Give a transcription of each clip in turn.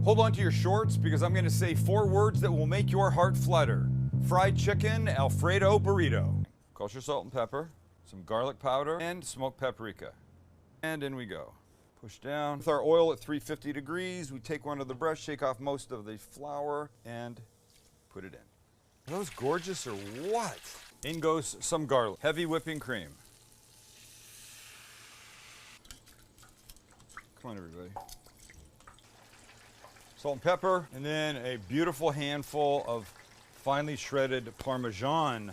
Hold on to your shorts because I'm gonna say 4 words that will make your heart flutter. Fried chicken, Alfredo burrito. Kosher salt and pepper, some garlic powder, and smoked paprika. And in we go. Push down. With our oil at 350 degrees, we take one to the brush, shake off most of the flour, and put it in. Are those gorgeous or what? In goes some garlic. Heavy whipping cream. Come on, everybody. Salt and pepper, and then a beautiful handful of finely shredded Parmesan.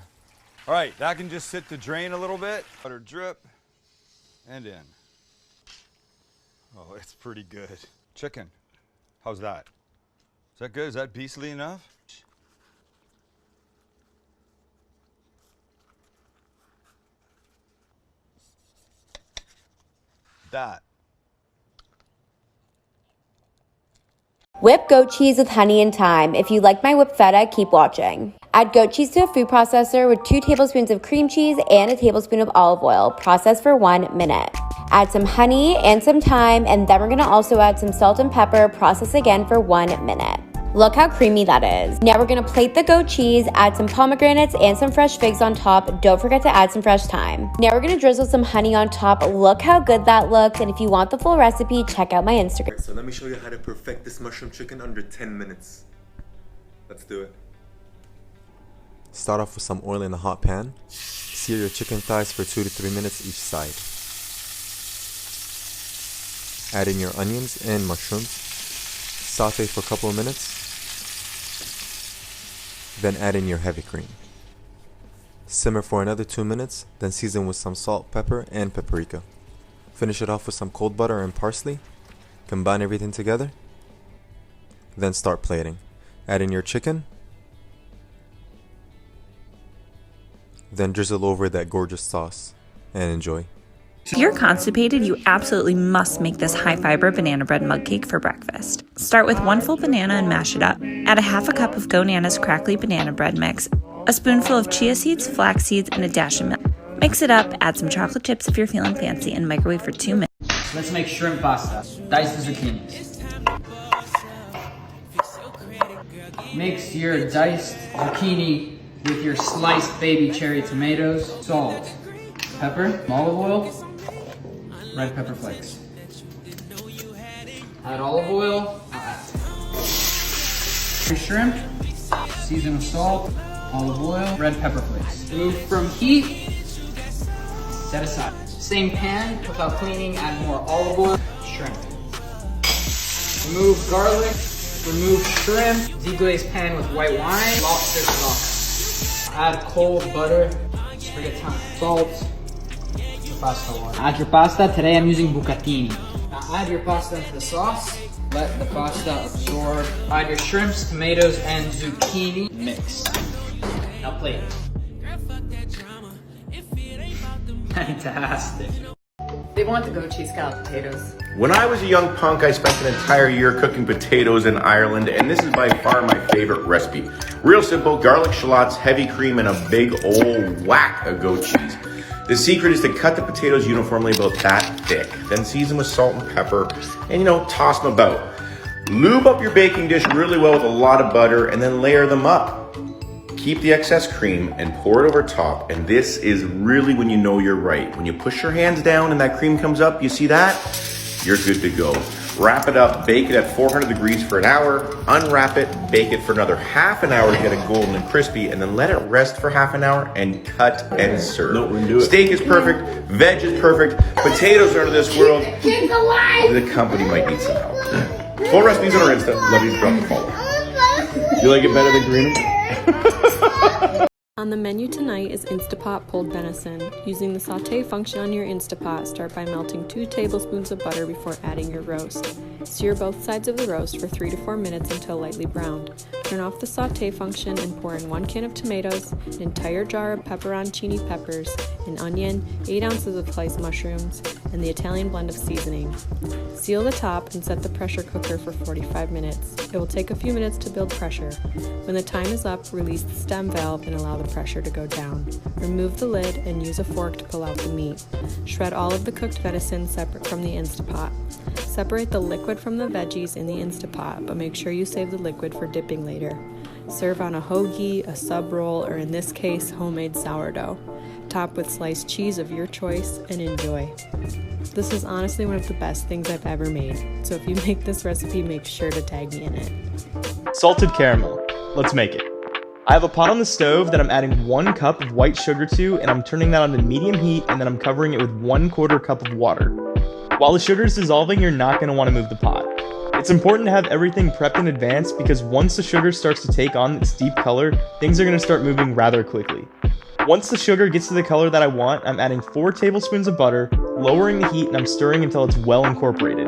All right, that can just sit to drain a little bit. Butter drip, and in. Oh, it's pretty good. Chicken, how's that? Is that good? Is that beastly enough? That. Whip goat cheese with honey and thyme. If you like my whipped feta, keep watching. Add goat cheese to a food processor with 2 tablespoons of cream cheese and a tablespoon of olive oil. Process for 1 minute. Add some honey and some thyme, and then we're gonna also add some salt and pepper. Process again for 1 minute. Look how creamy that is. Now we're gonna plate the goat cheese, add some pomegranates and some fresh figs on top. Don't forget to add some fresh thyme. Now we're gonna drizzle some honey on top. Look how good that looks, and if you want the full recipe, check out my Instagram. So let me show you how to perfect this mushroom chicken under 10 minutes. Let's do it. Start off with some oil in a hot pan. Sear your chicken thighs for 2 to 3 minutes each side. Add in your onions and mushrooms. Saute for a couple of minutes. Then add in your heavy cream. Simmer for another 2 minutes, then season with some salt, pepper, and paprika. Finish it off with some cold butter and parsley. Combine everything together. Then start plating. Add in your chicken. Then drizzle over that gorgeous sauce and enjoy. If you're constipated, you absolutely must make this high-fiber banana bread mug cake for breakfast. Start with 1 full banana and mash it up. Add a half a cup of Gonana's crackly banana bread mix, a spoonful of chia seeds, flax seeds, and a dash of milk. Mix it up, add some chocolate chips if you're feeling fancy, and microwave for 2 minutes. Let's make shrimp pasta. Dice the zucchinis. Mix your diced zucchini with your sliced baby cherry tomatoes, salt, pepper, olive oil, red pepper flakes. Add olive oil, your shrimp, season with salt, olive oil, red pepper flakes. Remove from heat, set aside. Same pan, without cleaning, add more olive oil, shrimp. Remove garlic, remove shrimp, deglaze pan with white wine, lobster sauce. Add cold butter, spaghetti, salt, pasta water. Add your pasta. Today I'm using bucatini. Now add your pasta into the sauce. Let the pasta absorb. Add your shrimps, tomatoes, and zucchini. Mix. Now plate. Fantastic. They want the goat cheese scalloped potatoes. When I was a young punk, I spent an entire year cooking potatoes in Ireland, and this is by far my favorite recipe. Real simple: garlic, shallots, heavy cream, and a big old whack of goat cheese. The secret is to cut the potatoes uniformly about that thick, then season with salt and pepper, and toss them about. Lube up your baking dish really well with a lot of butter, and then layer them up. Keep the excess cream and pour it over top, and this is really when you know you're right. When you push your hands down and that cream comes up, you see that? You're good to go. Wrap it up, bake it at 400 degrees for an hour, unwrap it, bake it for another half an hour to get it golden and crispy, and then let it rest for half an hour and cut and serve. No, we're gonna do it. Steak is perfect, veg is perfect, potatoes are out of this world. The company might need some help. Full recipes on our Insta. Love you, drop a follow. You like it better than green? On the menu tonight is Instapot pulled venison. Using the sauté function on your Instapot, start by melting 2 tablespoons of butter before adding your roast. Sear both sides of the roast for 3 to 4 minutes until lightly browned. Turn off the sauté function and pour in 1 can of tomatoes, an entire jar of pepperoncini peppers, an onion, 8 ounces of sliced mushrooms, and the Italian blend of seasoning. Seal the top and set the pressure cooker for 45 minutes. It will take a few minutes to build pressure. When the time is up, release the stem valve and allow the pressure to go down. Remove the lid and use a fork to pull out the meat. Shred all of the cooked venison separate from the Instapot. Separate the liquid from the veggies in the Instapot, but make sure you save the liquid for dipping later. Serve on a hoagie, a sub roll, or in this case, homemade sourdough. Top with sliced cheese of your choice and enjoy. This is honestly one of the best things I've ever made, so if you make this recipe, make sure to tag me in it. Salted caramel. Let's make it. I have a pot on the stove that I'm adding 1 cup of white sugar to, and I'm turning that on to medium heat, and then I'm covering it with 1/4 cup of water. While the sugar is dissolving, you're not going to want to move the pot. It's important to have everything prepped in advance because once the sugar starts to take on its deep color, things are going to start moving rather quickly. Once the sugar gets to the color that I want, I'm adding 4 tablespoons of butter, lowering the heat, and I'm stirring until it's well incorporated.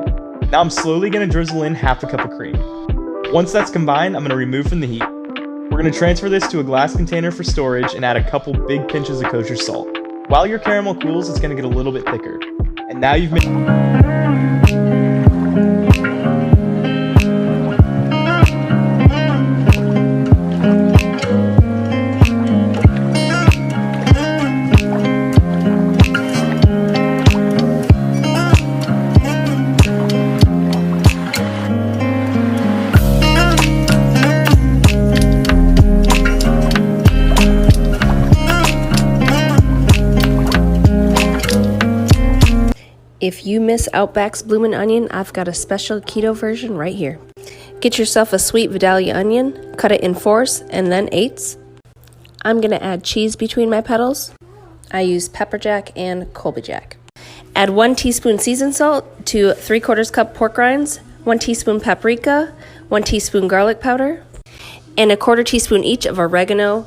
Now I'm slowly going to drizzle in 1/2 cup of cream. Once that's combined, I'm going to remove from the heat. We're going to transfer this to a glass container for storage and add a couple big pinches of kosher salt. While your caramel cools, it's going to get a little bit thicker. And now you've made... If you miss Outback's bloomin' onion, I've got a special keto version right here. Get yourself a sweet Vidalia onion, cut it in 4s and then 8s. I'm gonna add cheese between my petals. I use pepper jack and Colby jack. Add 1 teaspoon seasoned salt to 3/4 cup pork rinds, 1 teaspoon paprika, 1 teaspoon garlic powder, and 1/4 teaspoon each of oregano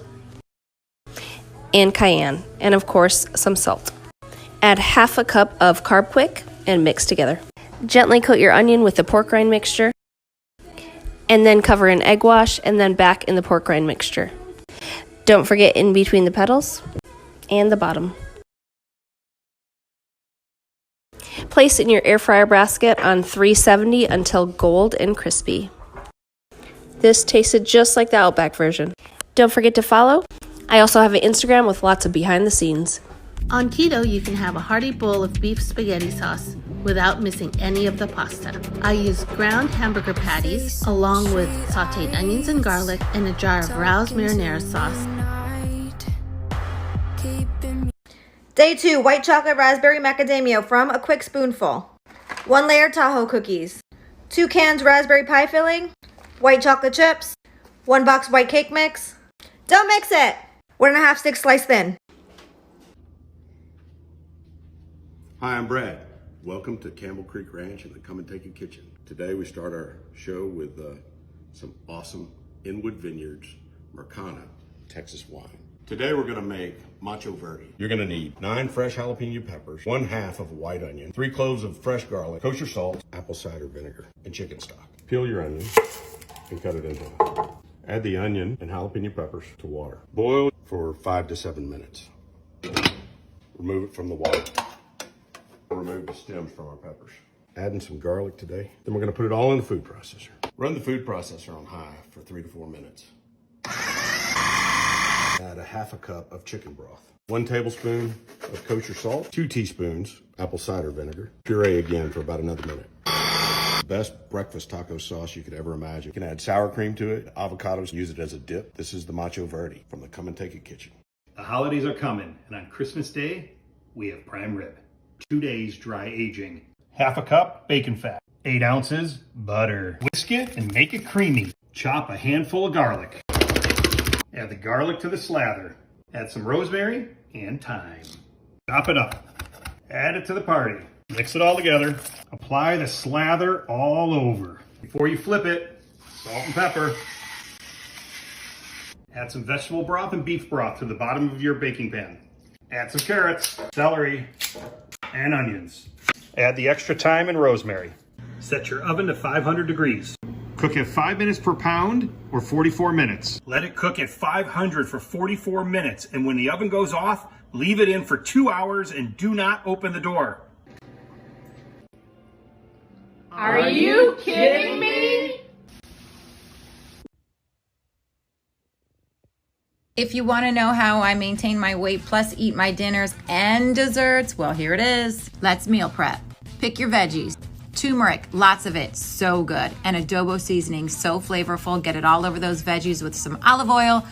and cayenne, and of course some salt. Add 1/2 cup of Carb Quick and mix together. Gently coat your onion with the pork rind mixture and then cover in egg wash and then back in the pork rind mixture. Don't forget in between the petals and the bottom. Place it in your air fryer basket on 370 until gold and crispy. This tasted just like the Outback version. Don't forget to follow. I also have an Instagram with lots of behind the scenes. On keto, you can have a hearty bowl of beef spaghetti sauce without missing any of the pasta. I use ground hamburger patties along with sauteed onions and garlic and a jar of Rao's marinara sauce. Day 2, white chocolate raspberry macadamia from A Quick Spoonful. 1 layer Tahoe cookies. 2 cans raspberry pie filling. White chocolate chips. 1 box white cake mix. Don't mix it! 1.5 sticks sliced thin. Hi, I'm Brad. Welcome to Campbell Creek Ranch and the Come and Take It Kitchen. Today we start our show with some awesome Inwood Vineyards Mercana Texas wine. Today we're gonna make Macho Verde. You're gonna need 9 fresh jalapeno peppers, 1/2 of a white onion, 3 cloves of fresh garlic, kosher salt, apple cider vinegar, and chicken stock. Peel your onion and cut it into half. Add the onion and jalapeno peppers to water. Boil for 5 to 7 minutes. Remove it from the water. Remove the stems from our peppers. Adding some garlic today. Then we're gonna put it all in the food processor. Run the food processor on high for 3 to 4 minutes. Add 1/2 cup of chicken broth. 1 tablespoon of kosher salt. 2 teaspoons apple cider vinegar. Puree again for about another minute. Best breakfast taco sauce you could ever imagine. You can add sour cream to it, avocados, use it as a dip. This is the Macho Verde from the Come and Take It Kitchen. The holidays are coming, and on Christmas Day, we have prime rib. 2 days dry aging. 1/2 cup bacon fat. 8 ounces butter. Whisk it and make it creamy. Chop a handful of garlic. Add the garlic to the slather. Add some rosemary and thyme. Chop it up. Add it to the party. Mix it all together. Apply the slather all over. Before you flip it, salt and pepper. Add some vegetable broth and beef broth to the bottom of your baking pan. Add some carrots, celery, and onions. Add the extra thyme and rosemary. Set your oven to 500 degrees. Cook at 5 minutes per pound or 44 minutes. Let it cook at 500 for 44 minutes, and when the oven goes off, leave it in for 2 hours and do not open the door. Are you kidding me? If you want to know how I maintain my weight plus eat my dinners and desserts, well, here it is. Let's meal prep. Pick your veggies. Turmeric, lots of it, so good. And adobo seasoning, so flavorful. Get it all over those veggies with some olive oil.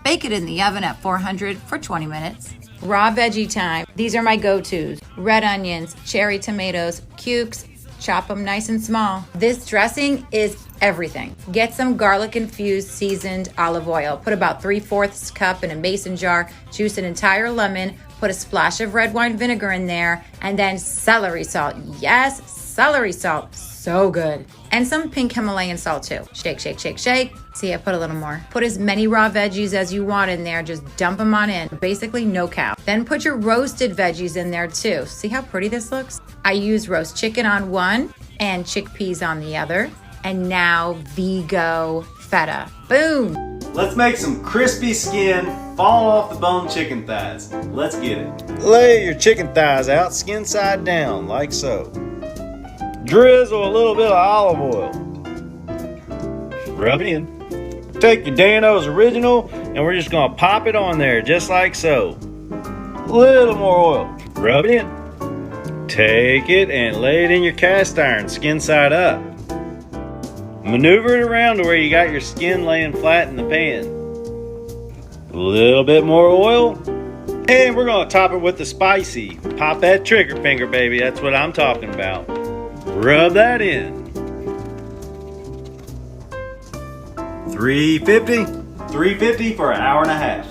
Bake it in the oven at 400 for 20 minutes. Raw veggie time. These are my go-tos. Red onions, cherry tomatoes, cukes, chop them nice and small. This dressing is everything. Get some garlic infused seasoned olive oil. Put about 3/4 cup in a mason jar. Juice an entire lemon. Put a splash of red wine vinegar in there, and then celery salt. Yes, celery salt. So good. And some pink Himalayan salt too. Shake, shake, shake, shake. See, I put a little more. Put as many raw veggies as you want in there. Just dump them on in. Basically, no cow. Then put your roasted veggies in there too. See how pretty this looks? I use roast chicken on one and chickpeas on the other. And now Vigo feta. Boom. Let's make some crispy skin, fall off the bone chicken thighs. Let's get it. Lay your chicken thighs out skin side down, like so. Drizzle a little bit of olive oil. Rub it in. Take your Dano's Original, and we're just gonna pop it on there, just like so. Little more oil. Rub it in. Take it and lay it in your cast iron, skin side up. Maneuver it around to where you got your skin laying flat in the pan. A little bit more oil. And we're gonna top it with the spicy. Pop that trigger finger, baby. That's what I'm talking about. Rub that in. 350 for an hour and a half.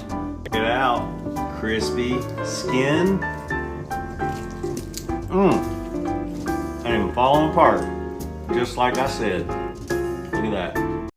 Check it out. Crispy skin. Ain't even falling apart. Just like I said. Look at that.